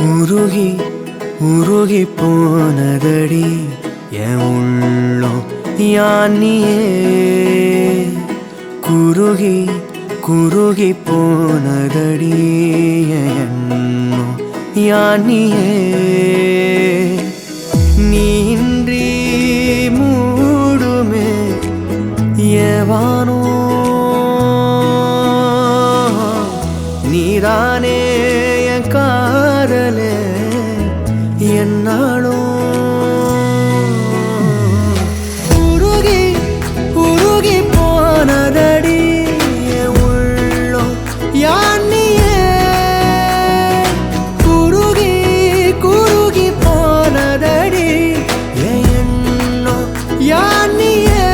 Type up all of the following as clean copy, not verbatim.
உருகி உருகி போனதடி என் உள்ளம் யானியே குருகி குருகி போனதடி என் எண்ணம் யானியே நீன்றி மூடுமே ஏவானோ நீதானே என் காதலே என்னாலும் உருகி உருகி போனதடி என் உள்ளம் யானியே குருகி குருகி போனதடி என் எண்ணம் யானியே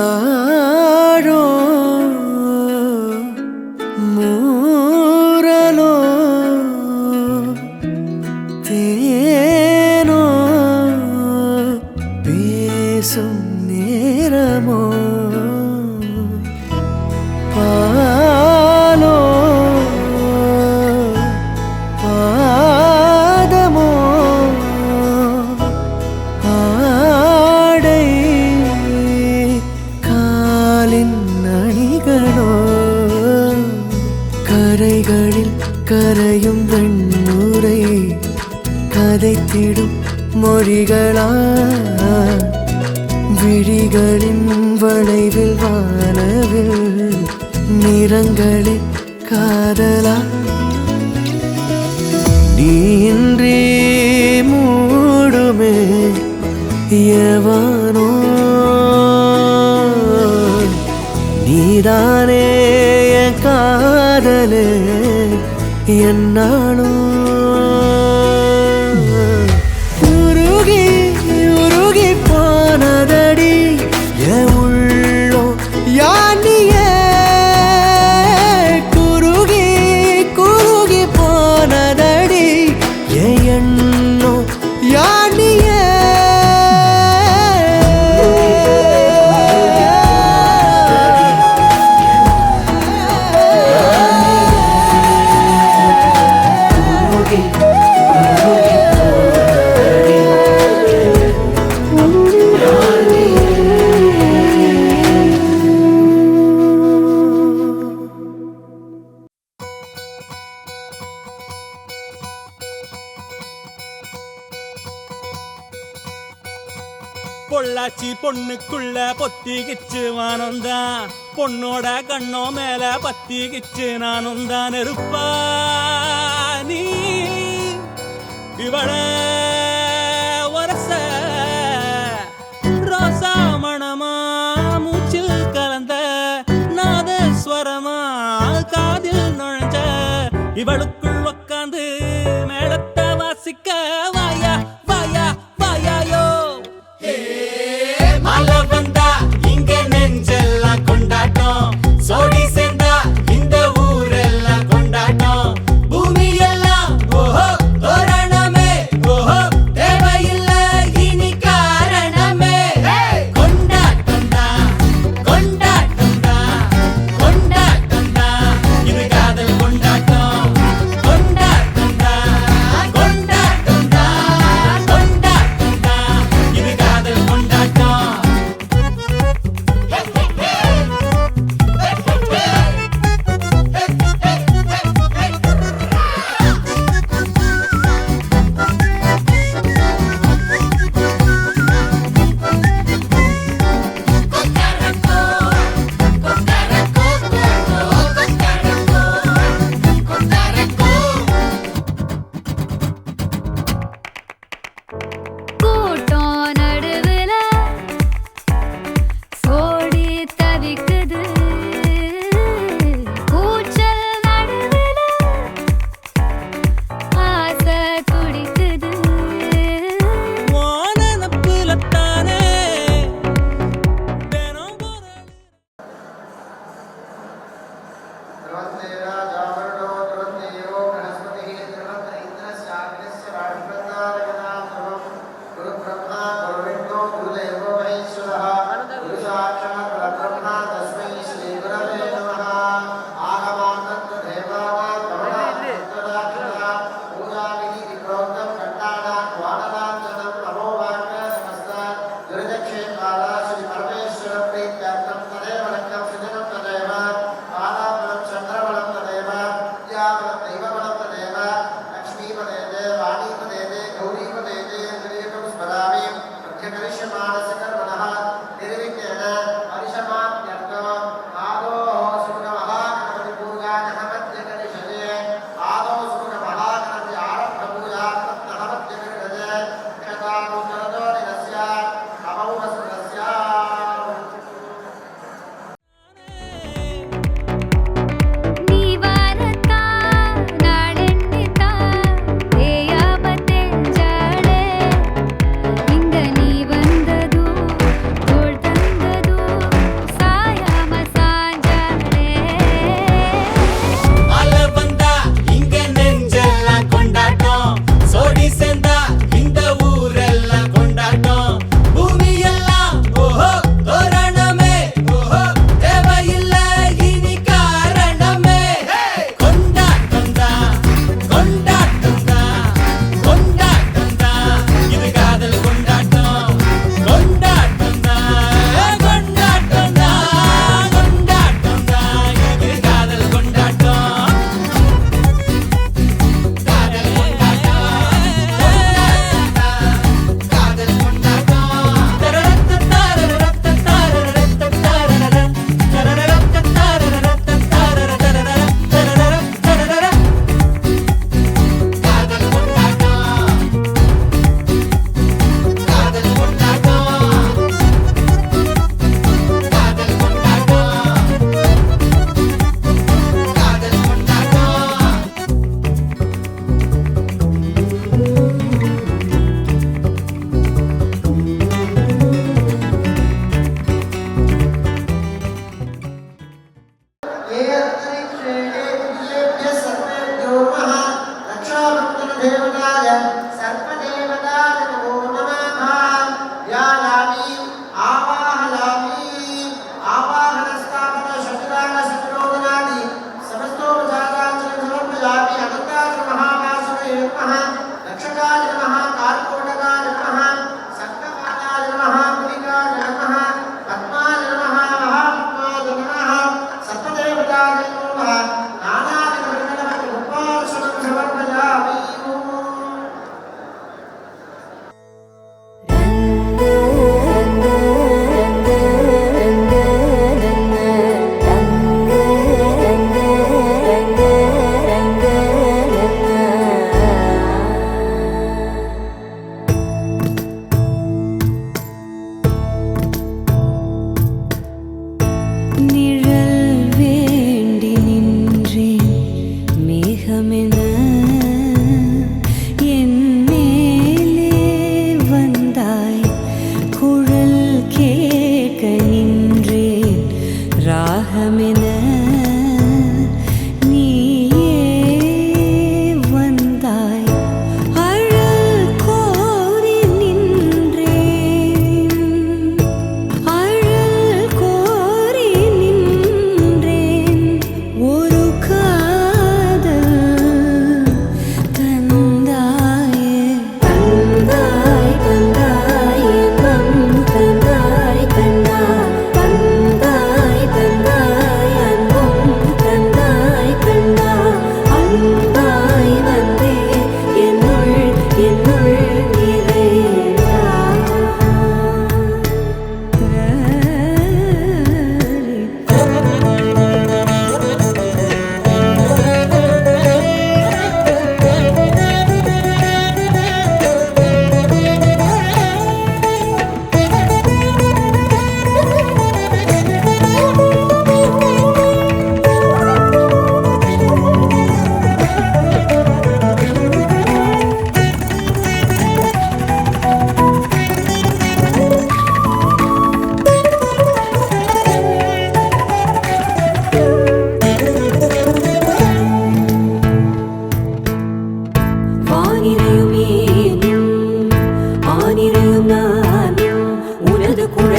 யாரோ மூரலோ தேனோ பேசும் நேரமோ பாலோ பாதமோ ஆடை அணிகளோ கரைகளில் கரையும் வெண்ணுரை கதைத்திடும் மொழிகளா விழிகளின் வளைவில் வானவில் நிறங்களில் காதலா நீன்றி மூடுமே எவனோ நீதானே என் காதலே என்னாலும் உருகி உருகி போனதடி என் உள்ளம் யானியே குருகி குருகி போனதடி என் எண்ணம் யானியே பொள்ளாச்சி பொண்ணுக்குள்ள பொத்திக்கிச்சு வானந்தான் பொண்ணோட கண்ணோ மேல பத்திக்கிச்சு நானும் தான் இருப்பா நீ இவள வரச ரோசா மணமா மூச்சில் கலந்த நாதஸ்வரமா காதில் நுழைஞ்ச இவளுக்குள் உக்காந்து மேளத்தை வாசிக்க வாயா வாயா வாயாயோ மழை வந்தா இங்க நெஞ்செல்லாம் கொண்டாட்டம் சோடி சேர்ந்தா இந்த ஊரெல்லாம் கொண்டாட்டம் பூமி எல்லாம் ஓஹோ தோரணமே ஓஹோ தேவையில்ல இனி காரணமே கொண்டாட்டம் தான் கொண்டாட்டம் தான் கொண்டாட்டம் தான் இது காதல் கொண்டாட்டம்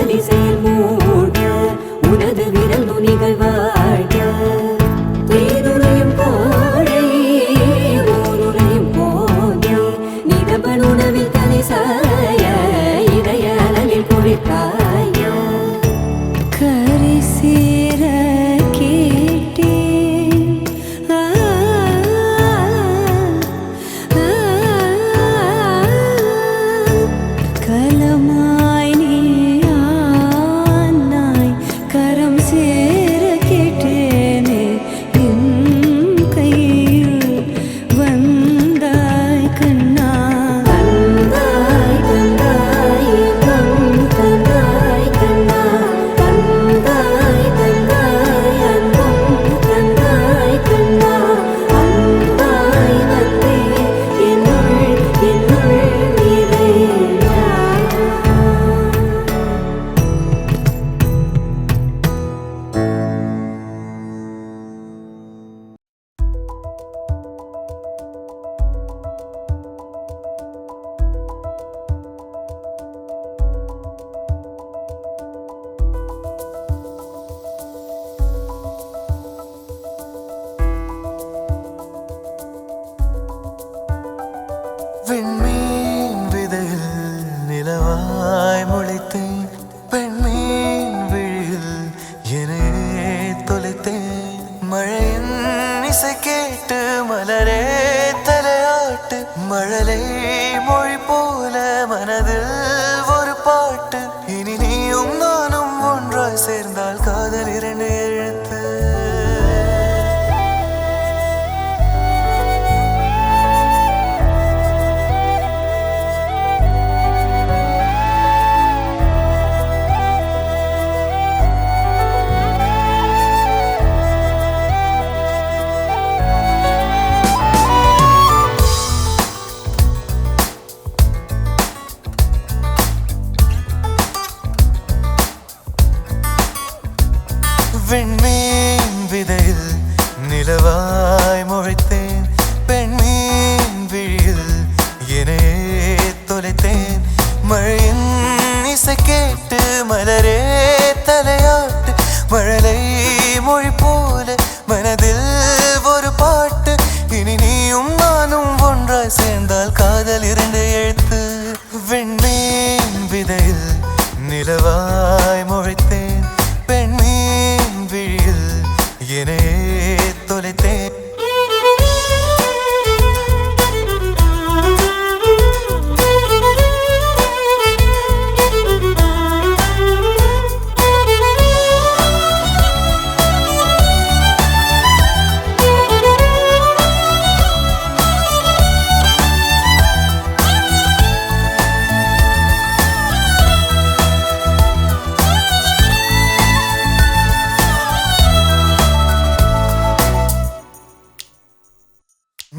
அதிசயம் மூட உனது விரல் நுனிகள் வாழ்க தேனுரையும் கோழை ஊருரையும் போதை நிதபன் உணவில் தலை சாய இதய அலலில் குளிர்காய கரை சேர கேட்டேன் கலமாய் நீ ஆனாய் கரம் சேர கேட்டேனே என் கையில் வந்தாய் கண்ணா தந்தாய் தந்தாய் அன்பும் தந்தாய் கண்ணா தந்தாய் தந்தாய் அன்பும் தந்தாய் கண்ணா அன்பாய் வந்தே என்னுள் நிறைந்தாய் விண்மீன் விதையில் நிலவாய் முளைத்தேன் பெண்மீன் விழியில் என்னையே தொலைத்தேன் மழையின் இசை கேட்டு மலரே தலையாட்டு மழலை மொழி போல மனதில் ஒரு பாட்டு இனி நீயும் நானும் ஒன்றாய் சேர்ந்தால் காதல் இரண்டு எழுத்து விண்மீன் விதையில் நிலவாய் முளைத்தேன் பெண்மீன் விழியில் என்னையே தொலைத்தேன் மழையின் இசை கேட்டு மலரே தலையாட்டு மழலை மொழி போல மனதில் ஒரு பாட்டு இனி நீயும் நானும் ஒன்றாய் சேர்ந்தால் காதல் இரண்டு எழுத்து விண்மீன் விதையில் நிலவாய் முளைத்தேன் பெண்மீன் விழியில் என்னையே தொலைத்தேன்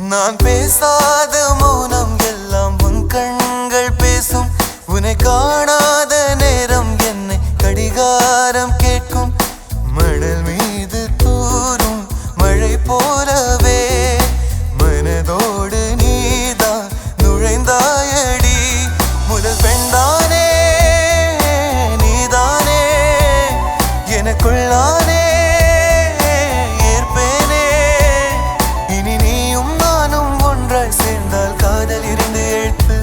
நான் பேசாத மௌனம் எல்லாம் உன் கண்கள் பேசும் உன்னை காணாத நேரம் என்னை கடிகாரம் கேட்கும் மணல் மீது தூரும் மழை போலவே மனதோடு நீதான் நுழைந்தாயடி முதல் பெண்தானே நீதானே எனக்குள்ளானே ஏற்பேனே இனி நீயும் நானும் ஒன்றாய் சேர்ந்தால் காதல் இரண்டு எழுத்து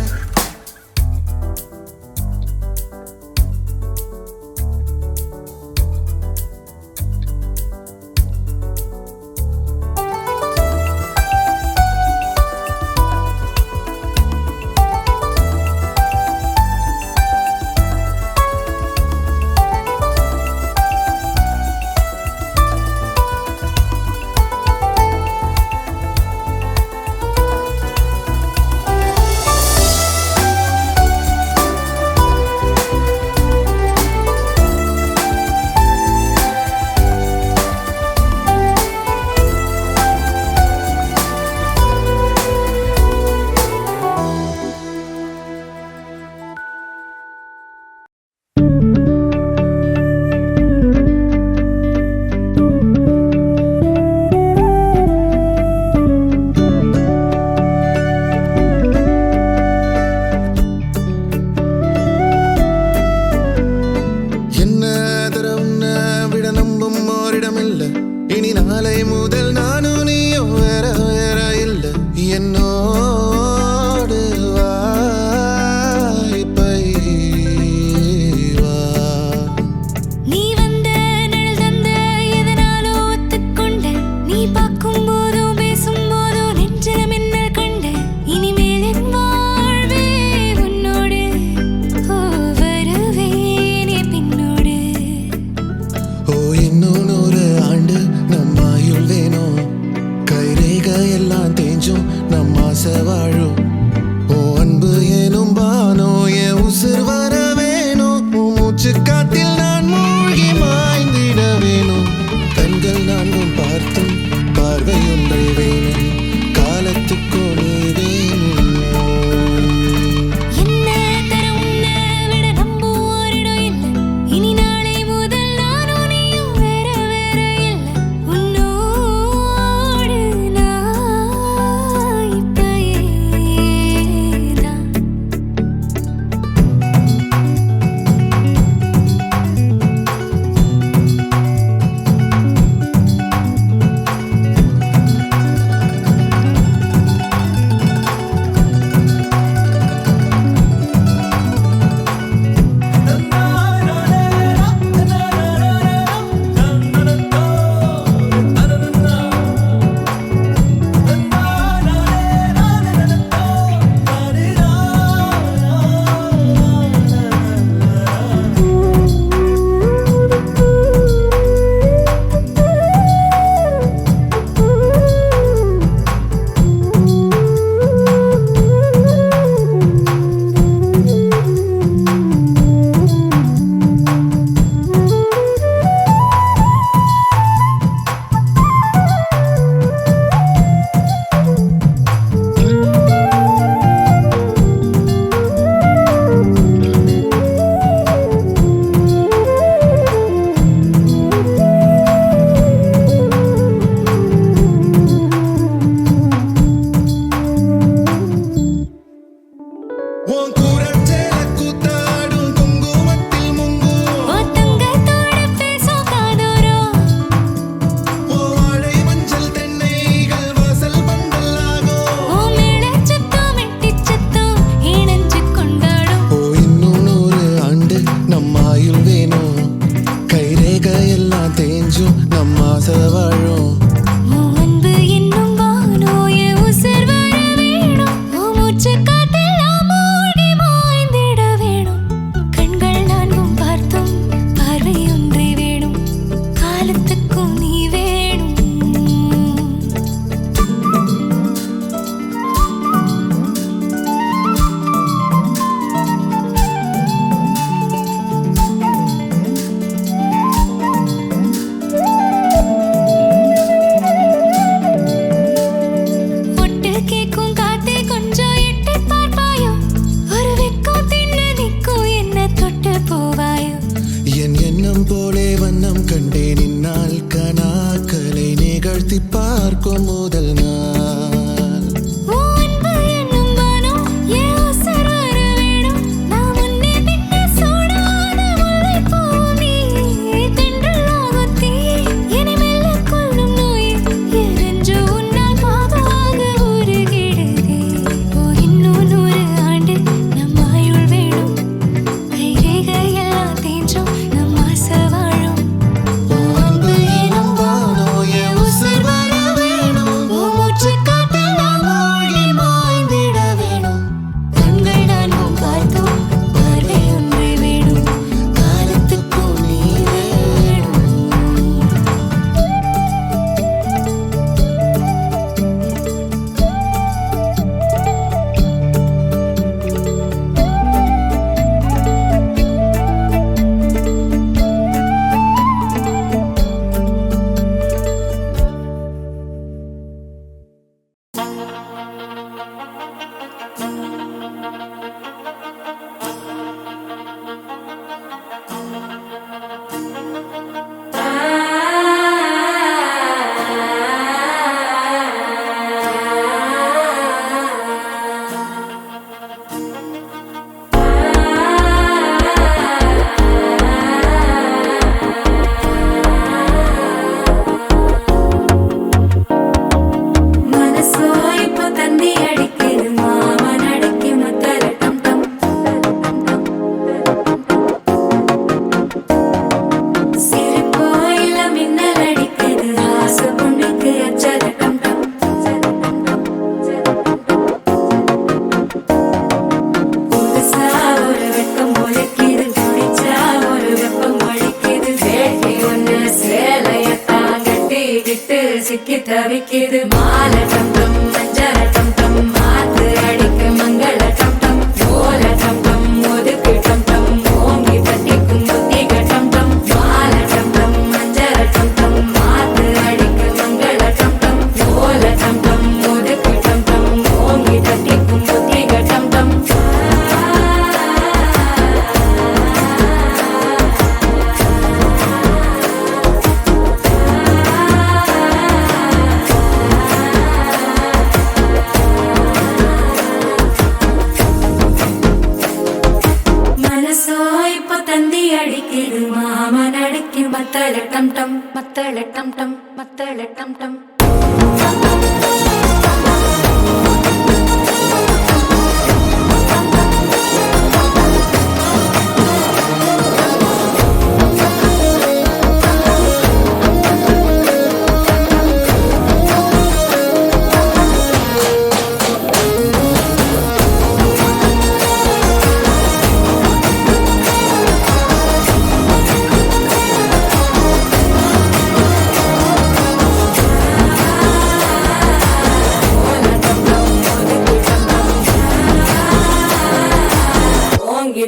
இப்போ தந்தி அடிக்குது மாமன் அடிக்கு மத்தள டம் டம் மத்தள டம் டம் மத்தள டம் டம்.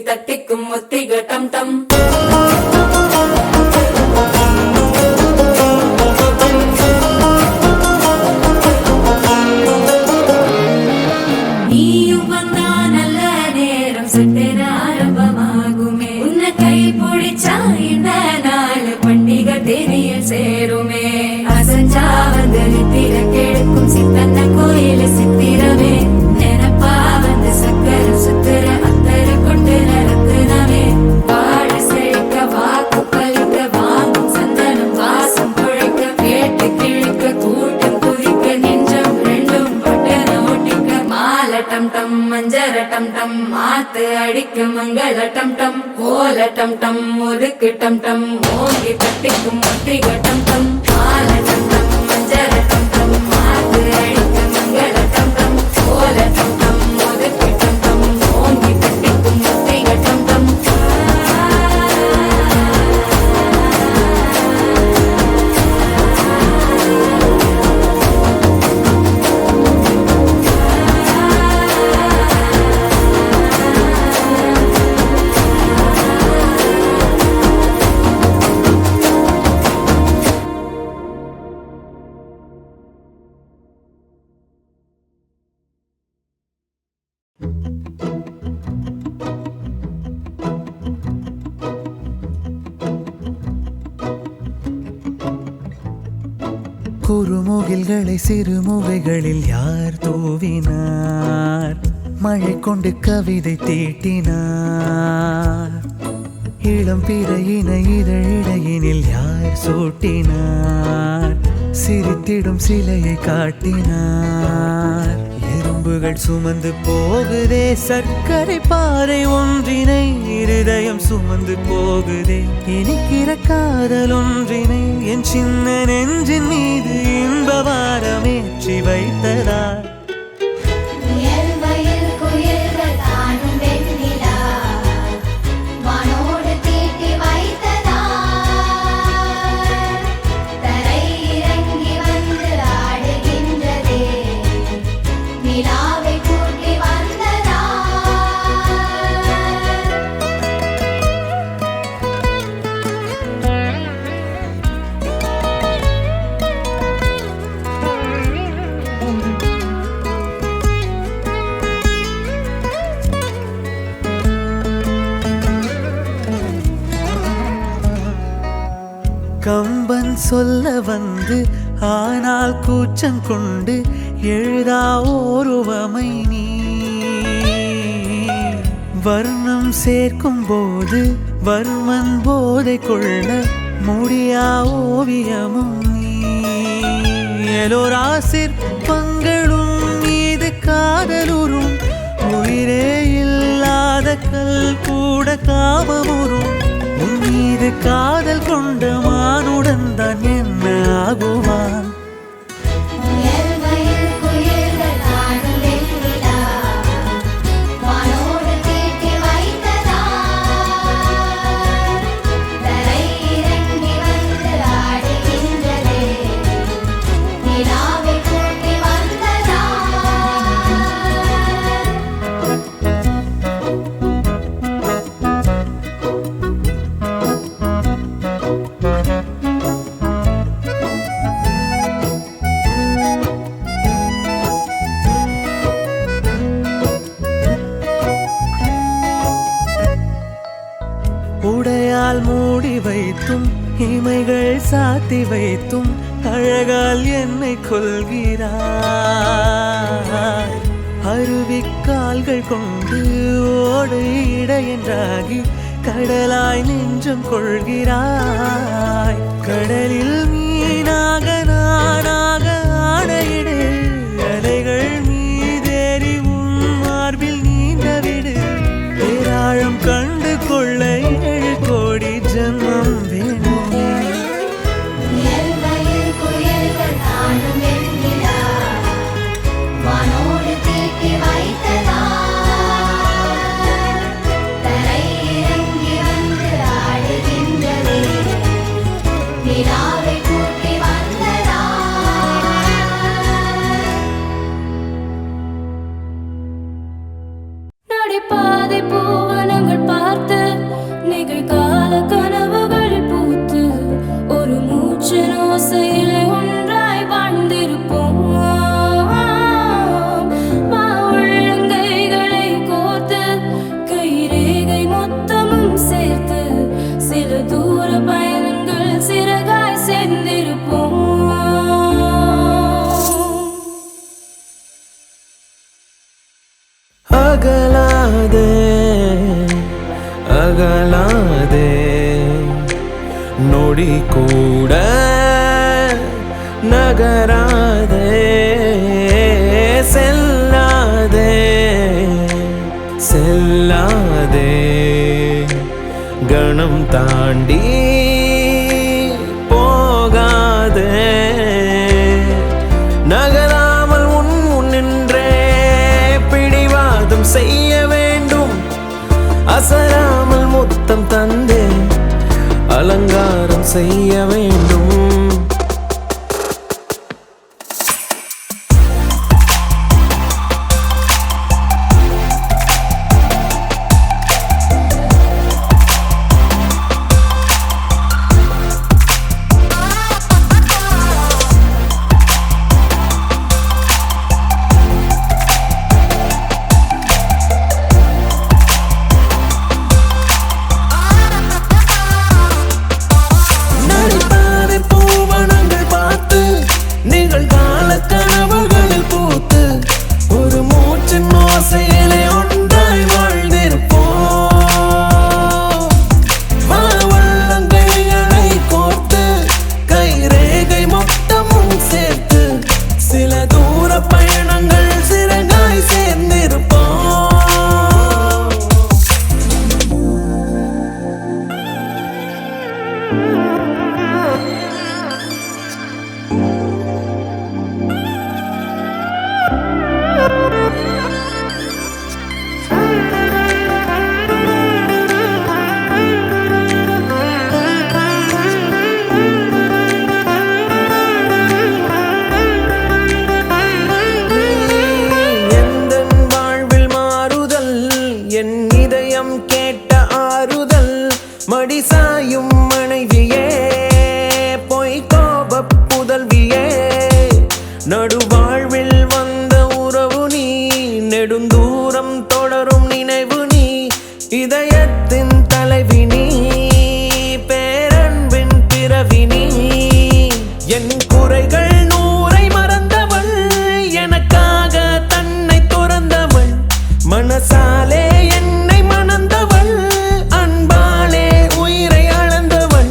தட்டிக்கும் முத்திக டம் டம். நீயும் வந்தா நல்ல நேரம் சட்டென ஆரம்பமாகுமே. உன்னை கை பிடிச்சா இந்த நாள் பண்டிகை தெரிய சேருமே. அசஞ்சா வந்து நித்திர கெடுக்கும் சித்தன்ன கோயில சித்திரமே. நினப்பா வந்து சக்கர சுத்திர அத்தர கொண்டு நடத்துனவே. பாடு செழிக்க வாக்கு பலிக்க வாங்கும் சந்தனம் வாசம் குழைக்க கேட்டு கிழிக்க கூட்டம் குதிக்க நெஞ்சம் ரெண்டும் பட்டன ஒட்டிக்க. மாலை டம் டம் மஞ்சர டம் டம் மாத்து அடிக்க மங்கள டம் டம் கோல டம் டம் ஒதுக்கு டம் டம் ஓங்கி தட்டிக்கும் முத்திக டம் டம். மாலை டம் டம் மஞ்சர டம் டம் மாத்து அடிக்க மங்கள டம் டம் கோல டம் டம் ஒதுக்கு டம் டம் ஓங்கி தட்டிக்கும் முத்திக டம் டம். குறுமுகில்களை சிறுமுகைகளில் யார் தூவினார்? மழை கொண்டு கவிதை தீட்டினார். இளம் பிறையின இதழிடையினில் யார் சூட்டினார்? சிரித்திடும் சிலையை காட்டினார். எறும்புகள் சுமந்து போகுதே சர்க்கரை பாறை ஒன்றினை. இருதயம் சுமந்து போகுதே இனிக்கிற காதல் ஒன்றினை. என் சின்ன நெஞ்சின் மீது இன்ப வாரமேற்றி வைத்ததார். கம்பன் சொல்ல வந்து ஆனால் கூச்சம் கொண்டு எழுதா ஓருவமை நீ. வர்ணம் சேர்க்கும் போது வர்மன் போதை கொள்ள முடியா ஓவியமும் நீ. எலோரா சிற்பங்களும் மீது காதலுறும். உயிரே இல்லாத கல் கூட காமமுறும். உன் மீது காதல் கொண்ட மானுடன் தான் என்ன ஆகுவான்? உடையால் மூடி வைத்தும் இமைகள் சாத்தி வைத்தும் அழகால் என்னை கொள்கிறாய். அருவிக்கால்கள் கொண்டு ஓடு இடையென்றாகி கடலாய் நெஞ்சம் கொள்கிறாய். கடலில் மீனாக நானாக ஆணையிடு, அலைகள் மீதேறி உன் மார்பில் நீந்தவிடு. பேராழம் கண்டு கொள்ள 7 கோடி ஜன்மம் வேண்டுமே. நடைபாதை பூவனங்கள் பார்த்து நிகழ்கால கனவுகளில் பூத்து ஒரு மூச்சின் ஓசையிலே ஒன்றாய் வாழ்ந்திருப்போம். உள்ளங்கைகளை கோர்த்து கைரேகை மொத்தமும் சேர்த்து சில தூர பயணங்கள் சிறகாய் சேர்ந்திருப்போம். அகலாதே அகலாதே நொடி கூட நகராதே. செல்லாதே செல்லாதே கணம் தாண்டி போகாதே. நகராமல் உன் முன்னின்றே பிடிவாதம் செய்ய வேண்டும். அசராமல் முத்தம் தந்தே அலங்காரம் செய்ய வேண்டும். மடிசாயும் மனைவியே பொய் கோப புதல்வியே. நடுவாழ்வில் வந்த உறவு நீ, நெடுந்தூரம் தொடரும் நினைவு நீ. இதயத்தின் தலைவி நீ, பேரன்பின் பிறவி நீ. என் குறைகள் 100ஐ மறந்தவள், எனக்காக தன்னை துறந்தவள். மனசாலே என்னை மணந்தவள், அன்பாலே உயிரை அளந்தவள்.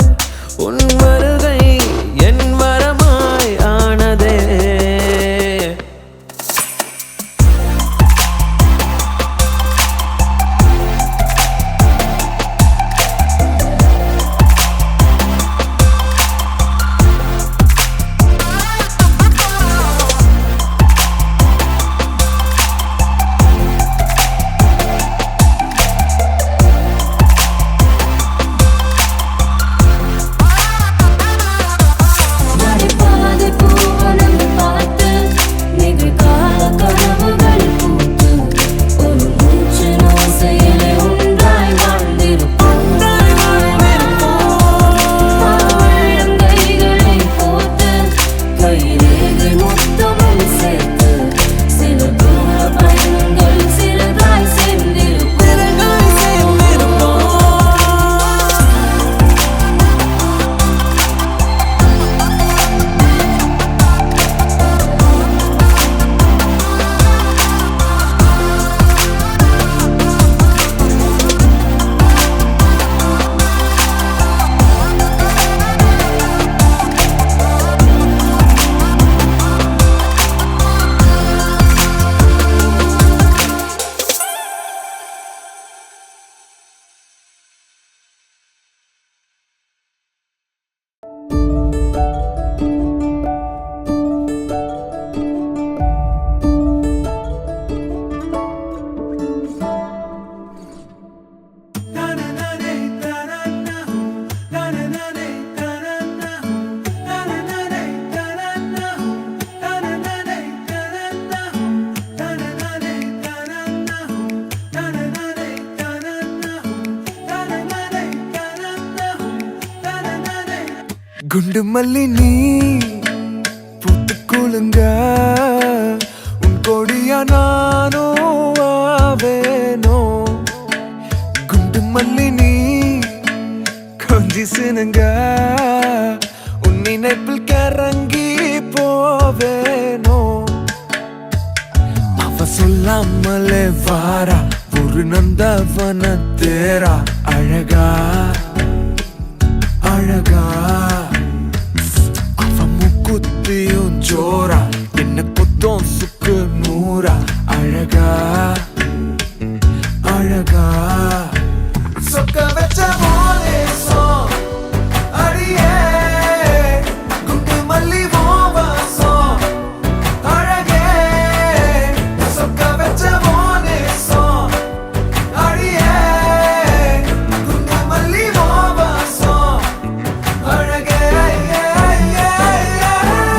குண்டு மல்லி நீ பூத்து குலுங்க உன் கொடியா நானோ ஆவேனோ குண்டு மல்லி நீ கொஞ்சி சினுங்க உன் நினைப்பில் கரங்கி போவேனோ அவ சொல்லாமலே வாரா ஒரு நந்தவன தேரா அழகா அழகா அவ முக்குத்தியும் ஜோரா என்ன குத்தம் சுக்கு நூறா அழகா அழகா சொக்க வச்ச மோனேசோ அடியே குண்டு மல்லி வாசோ அழகே சொக்க வச்ச மோனேசோ அடியே குண்டு மல்லி வாசோ அழகே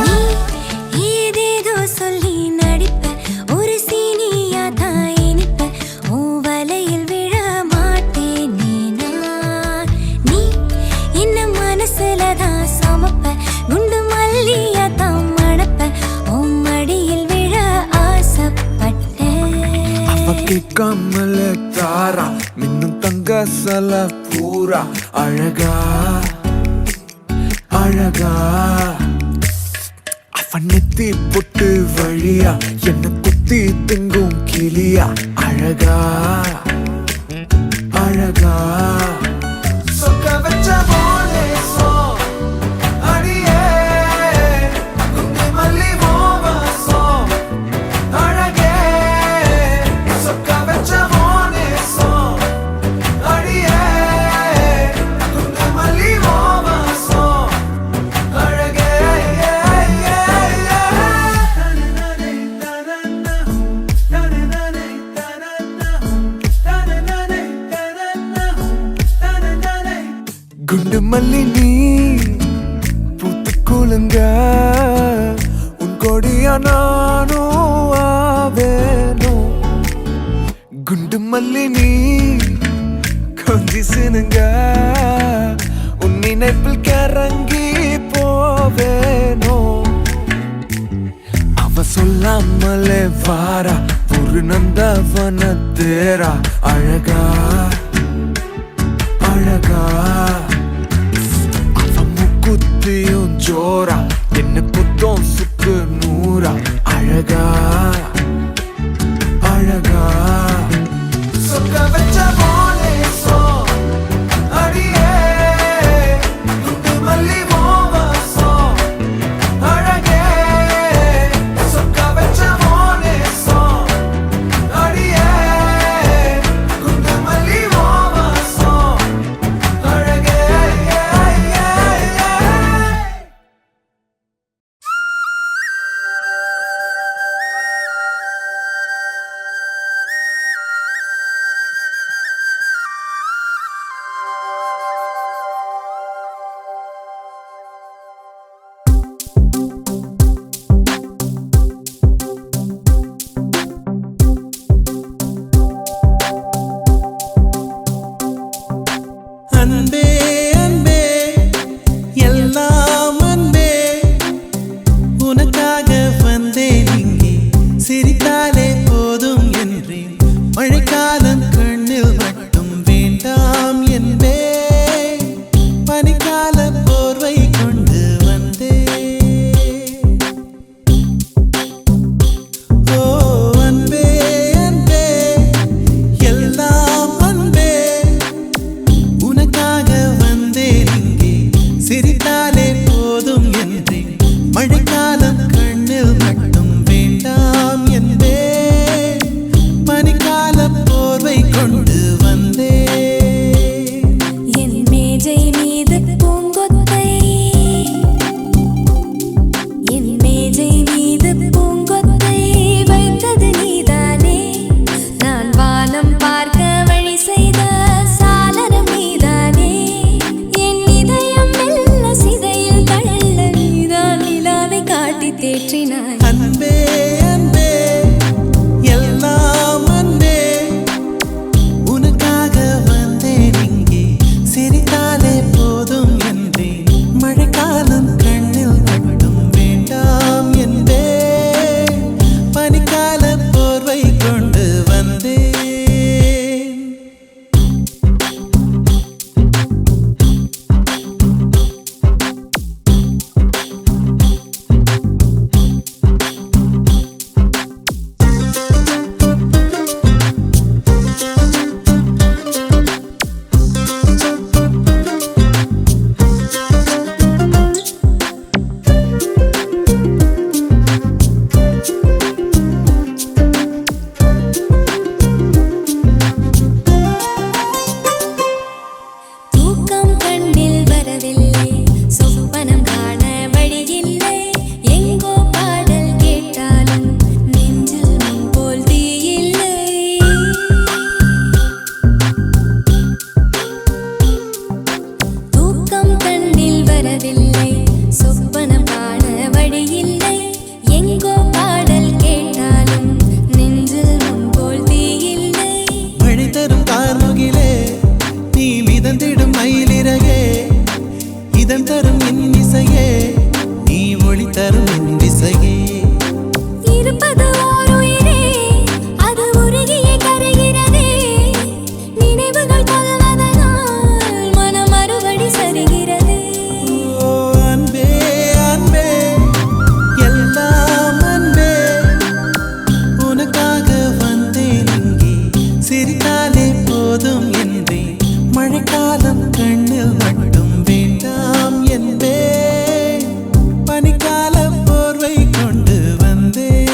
நீ ஏதேதோ சொல்லி நடிப்ப ஒரு சீனியா தான் இனிப்ப உன் வலையில் விழ மாட்டேனே நான் நீ என்ன மனசுல தான் சமப்ப குண்டு மல்லியா தான் மணப்ப உன் மடியில் விழ ஆசைப்பட்டேன் கேட்காமல தாரா மின்னும் தங்க சல பூரா அழகா அழகா அவன் நெத்தி பொட்டு வழியா என்ன குத்தி திங்கும் கிளியா அழகா அழகா சொக்க வச்ச மோனேசோ அடியே குண்டு மல்லி வாசோ அழகே சொக்க வச்ச மோனேசோ அடியே குண்டு மல்லி வாசோ அழகே குண்டு மல்லி நீ பூத்து குலுங்க உன் கொடியா நானோ ஆவேனோ குண்டு மல்லி நீ கொஞ்சி சினுங்க உன் நினைப்பில் கரங்கி போவேனோ அவ சொல்லாமலே வாரா ஒரு நந்தவன தேரா அழகா அழகா அவ முக்குத்தியும் ஜோரா என்ன குத்தம் சுக்கு நூறா அழகா அழகா சொக்க வச்ச மோனேசோ அடியே குண்டு மல்லி வாசோ அழகே சொக்க வச்ச மோனேசோ அடியே குண்டு மல்லி வாசோ அழகே அன்பே அன்பே எல்லாம் அன்பே உனக்காக வந்தேன் இங்கே சிரித்தாலே போதும் என்றேன் மழைக்காலம் கண்ணில் மட்டும் வேண்டாம் என்பே பனிக்கால போர்வை கொண்டு வந்தேன் ஓ அன்பே அன்பே எல்லாம் அன்பே உனக்காக மழைக்காலம் கண்ணில் மட்டும் வேண்டாம் என்பேன் பனிக்கால போர்வை கொண்டு வந்தேன்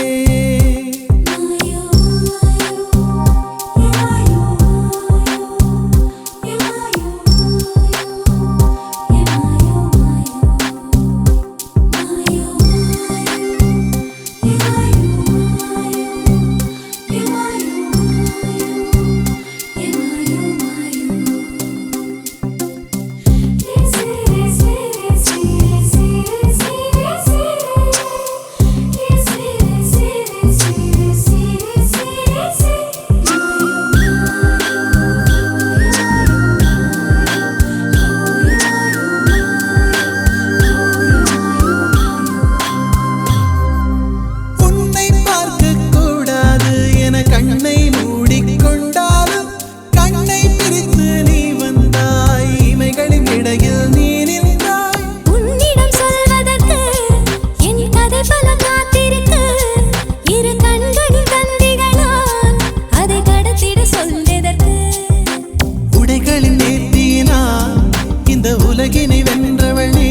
உலகினை வென்றவளே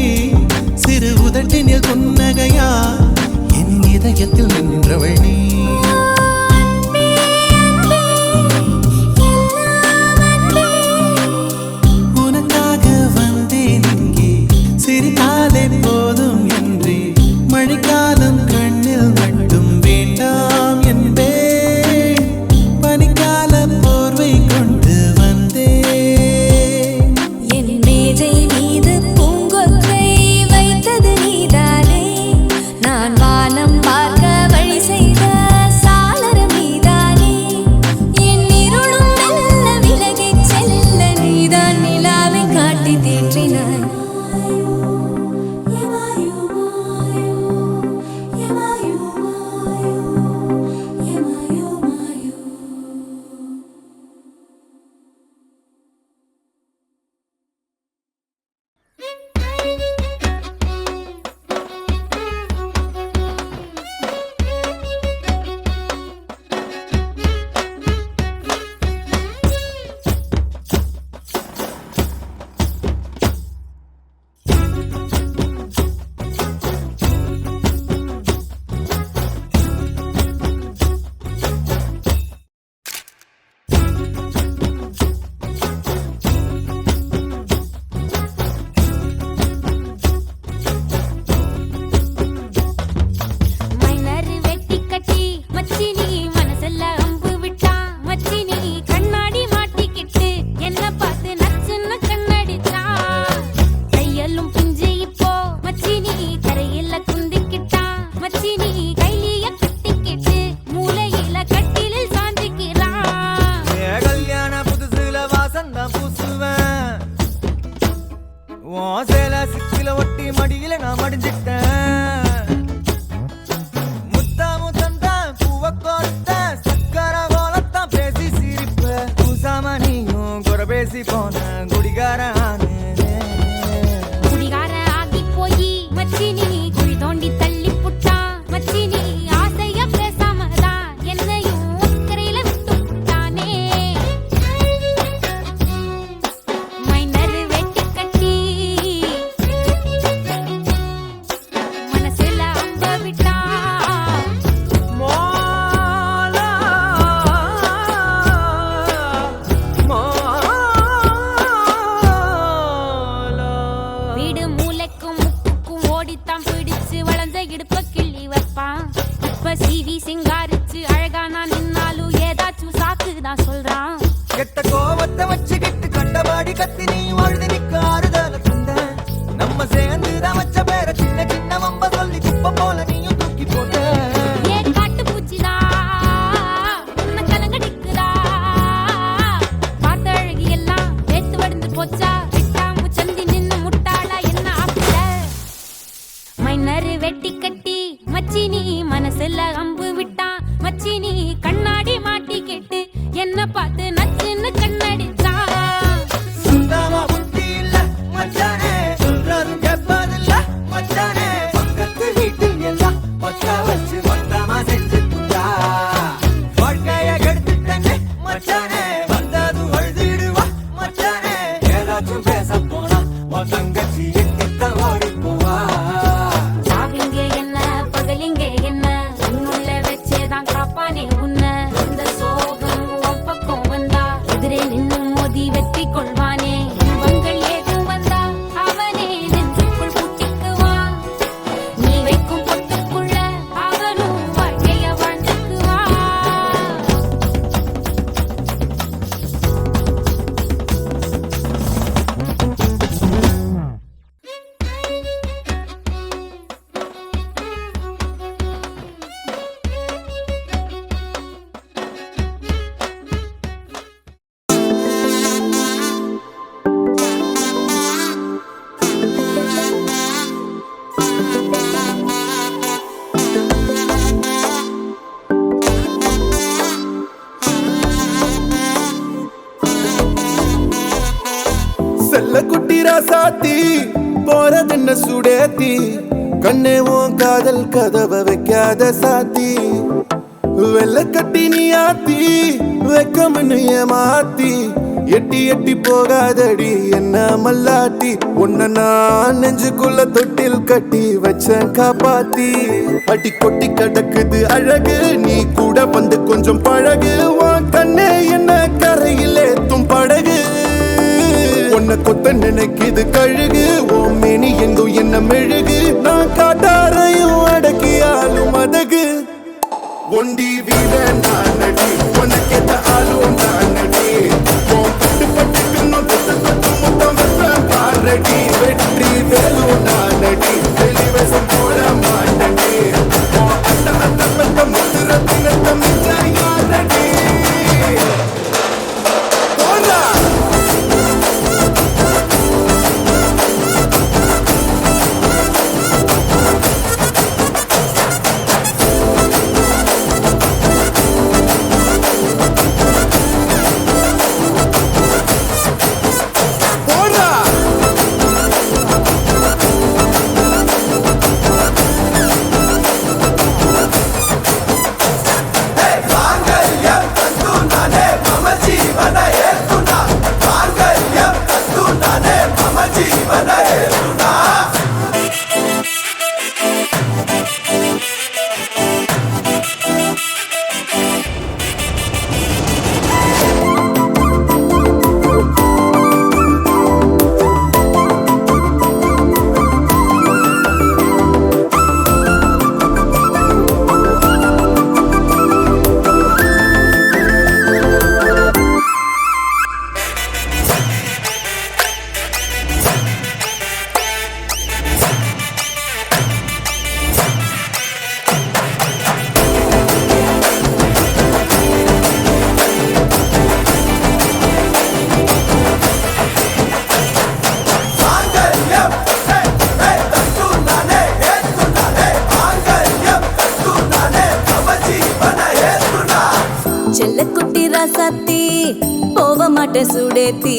சிறு உதட்டினில் புன்னகையா என் இதயத்தில் நின்றவளே உனக்காக வந்தேன் இங்கே சிரித்தாலே போதும் என்றே மழைக்காலம் கண்ணில் மட்டும் வேண்டாம் என்பேன் பனிக்கால போர்வை கொண்டு வந்தேன் மச்சானே வந்தது அழுதிடுவா மச்சானே ஏதாச்சும் பேச போனா உன் தங்கச்சி எட்டித்தான் ஓடி போவா. சாவிங்க என்ன பகலிங்க என்ன உன்னுள்ள வச்சேதான் காப்பானே உன்ன இந்த சோகம் உன் பக்கம் வந்தா எதிரே நின்னு மோதி வெற்றி கொள்வானே இவங்கள் ஏதும் வந்தா அவனே நெஞ்சுக்குள் பூட்டிக்குவான் நீ வைக்கும் பொட்டுக்குள்ள அவனும் வாழ்க்கைய வாழ்ந்துக்குவான். செல்ல குட்டி ராசாத்தி போறதென்ன சுடேத்தி கண்ணே உன் காதல் கதவை வைக்காத சாத்தி வெள்ள கட்டி நீ ஆத்தி வெக்கமன்னு ஏமாத்தி எட்டி எட்டி போகாதடி என்ன மல்லாட்டி உன்ன நான் நெஞ்சுக்குள்ள தொட்டில் கட்டி வச்சேன் காப்பாத்தி அடி கொட்டி கிடக்குது அழகு நீ கூட வந்து கொஞ்சம் பழகு உன் கண்ணே என்ன கரையில் ஏத்தும் படகு உன்னை கொத்த நினைக்குது கழுகு ஓம் மேனி எங்கும் என்ன மெழுகு நான் காட்டாரையும் அடக்கியாலும் அதகு ஒண்டி வீர நானடி உனக்கேத்த ஆளும் தானடி பட்டு பட்டுக்கணும் தொட்டு தொட்டு முத்தம் வைப்பேன் பாரடி வெற்றி வேலும் நானடி வெளிவசம் போட மாட்டடி அட்ட அட்ட பட்ட முத்துரத்தினத்த மிச்சாய் யாரடி போடா. செல்லக்குட்டி ராசாத்தி போக மாட்டேன் சுடேத்தி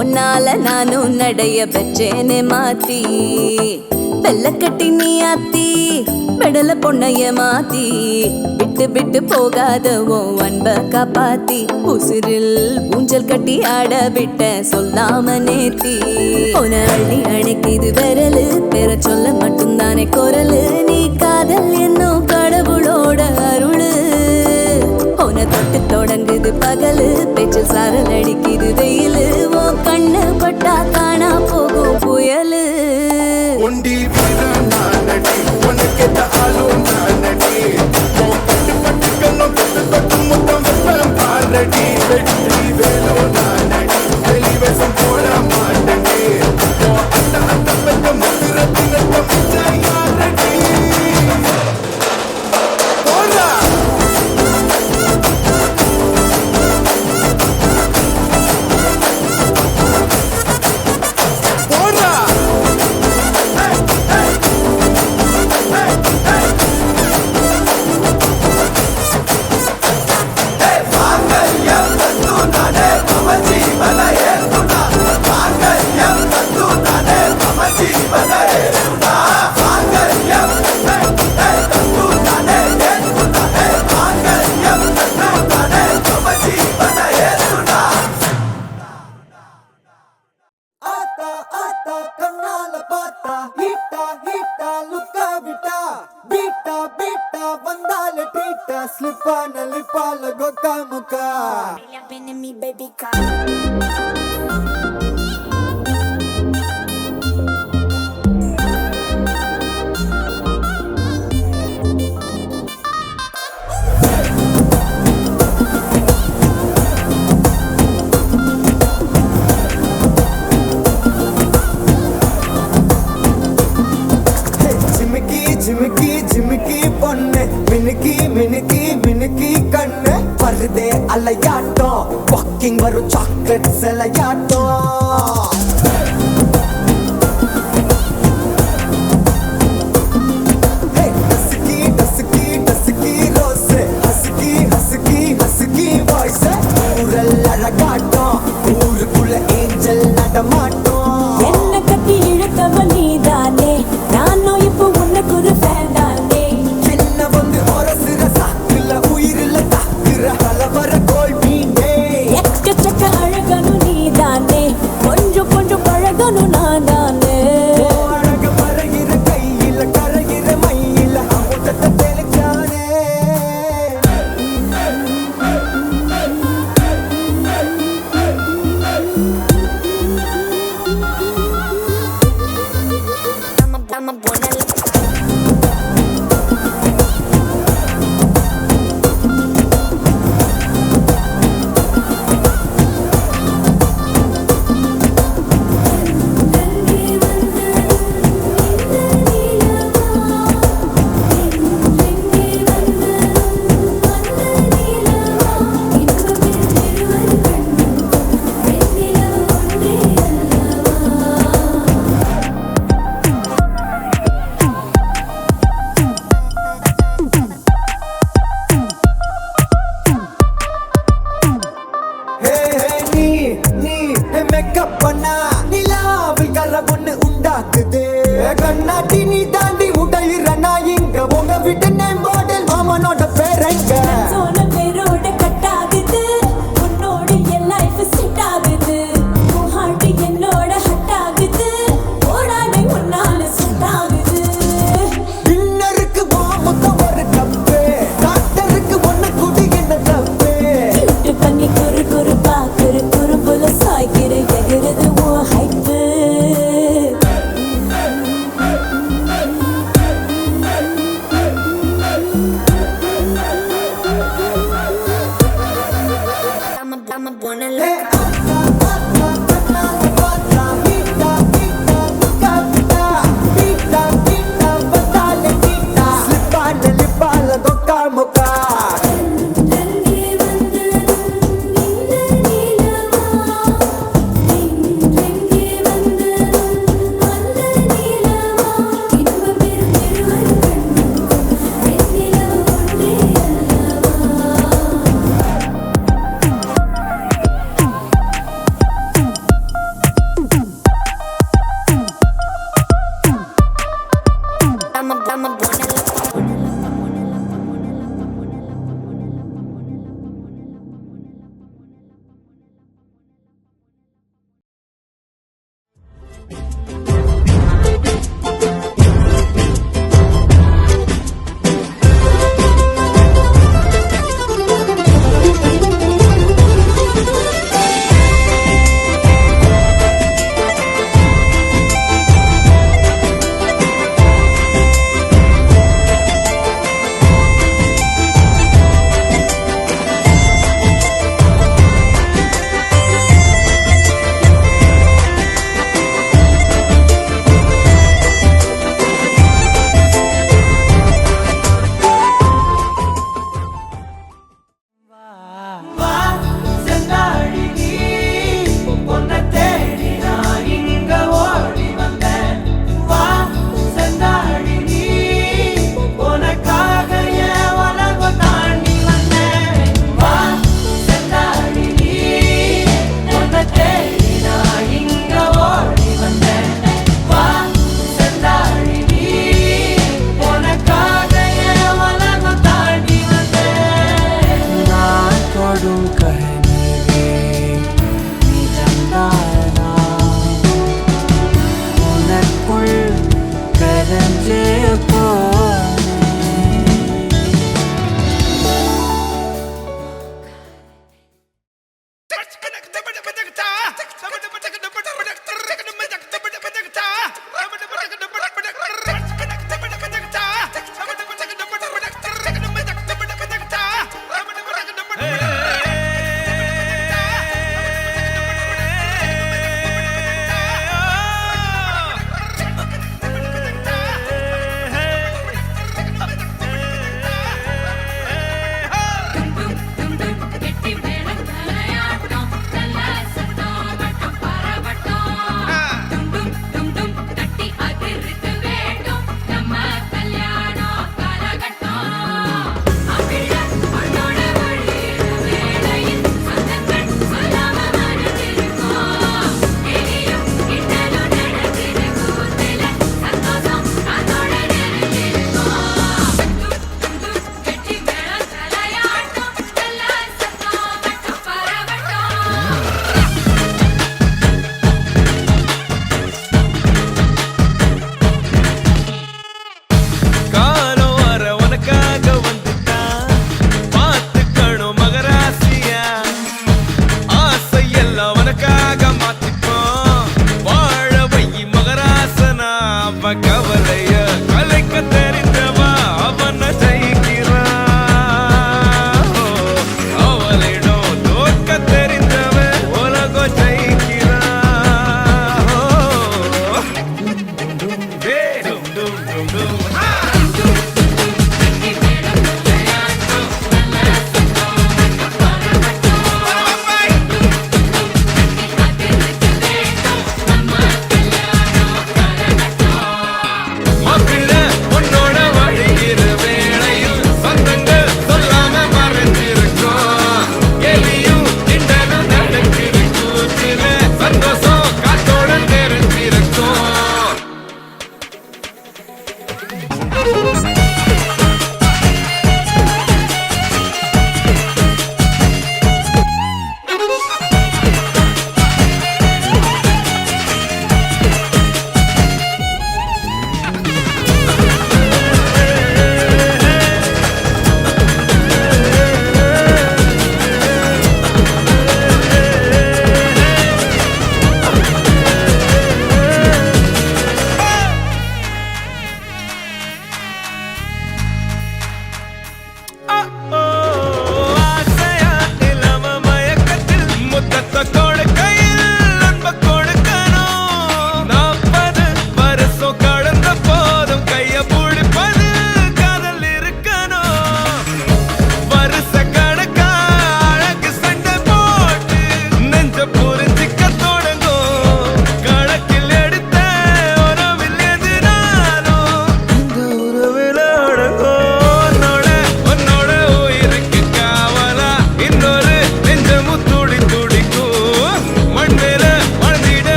உன்னால நானும் நடைய பெற்றேனே மாத்தி வெள்ளக்கட்டி நீ ஆத்தி பெடல பொண்ணைய மாத்தி விட்டு விட்டு போகாத உன் அன்ப காப்பாத்தி உசிரில் ஊஞ்சல் கட்டி ஆட விட்ட சொல்லாம நேத்தி உன அள்ளி அணைக்குது விரலு பெற சொல்ல மட்டும்தானே குரலு நீ காதல் என்னும் கடவுளோட அருளு உன தொட்டு தொடங்குது பகலு பேச்சில் சாரல் அடிக்குது வெயிலு உன் கண்ணு பட்டா காணா போகும் புயலு ஒண்டி வீர நானடி உனக்கேத்த ஆளும் நானடி பட்டு பட்டுக்கணும் தொட்டு தொட்டு முத்தம் வைப்பேன் பாரடி வெற்றி வேலும் நானடி வெளிவசம் போட மாட்டடி அட்ட அட்ட பெத்த முத்துரத்தினத்த மிச்சாய் யாரடி போடா. மாங்கல்யம் தந்து பார்த்தா கண்ணால பார்த்தா ஹீட்டா ஹீட்டா லுக்கா விட்டா பீட்டா பீட்டா வந்தால ட்ரீட்டா ஸ்லிப்பான லிப்பால கொக்கா முக்கா baby ஜிமிக்கி ஜிமிக்கி ஜிமிக்கி பொண்ணு மினுக்கி மினுக்கி மினுக்கி கண்ணு வருதே அலையாட்டம் வாக்கிங் வரும் சாக்லேட் சிலையாட்டம் டசுக்கி டசுக்கி டசுக்கி ரோஸ் ஹசுக்கி ஹசுக்கி ஹசுக்கி வாய்ஸ் ஊரல் அழகாட்டம் ஊருக்குள்ள ஏஞ்சல் நடமாட்டம் என்ன கட்டி இழுத்தவ நீதானே நானும் இப்போ உனக்கு ஒரு ஃபேன் தானே என்ன வந்து ஒரசுற சாக்குல உயிரில தாக்குற கலவர கோல் மீனே எக்கச்சக்க அழகனும் நீதானே கொஞ்சம் கொஞ்சம் பழகனும் நான் தானே அழக பறகிற கையில கரைகிற மயில அமுதத்தை தெளிச்சானே I'm a buena மேக்கப் பண்ணா நிலாவில் கர ஒண்ணு உண்டாக்குது கண்ணாட்டி நீ தாண்டி உடையிறனா இங்க உங்க விட்டு நேம் மாடல் மாமனோட பேரங்க சோன பேரோட கட் ஆகுது உன்னோட என் லைஃப் செட் ஆகுது உன் ஹார்ட் என்னோட ஹட் ஆகுது ஓடானே உன்னால செட் ஆகுது டின்னருக்கு மாமுத்த ஒரு கப்பு டாக்டருக்கு ஒண்ணு குடி என்ன தப்பு கியூட் பண்ணி குறு குறு பாக்குற குறும்புல சாய்க்கிற எகிறது உன் hype I'm a buena I'm a buena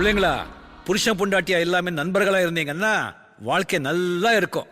பிள்ளைங்களா புருஷன் பொண்டாட்டியா எல்லாமே நண்பர்களா இருந்தீங்கன்னா வாழ்க்கை நல்லா இருக்கும்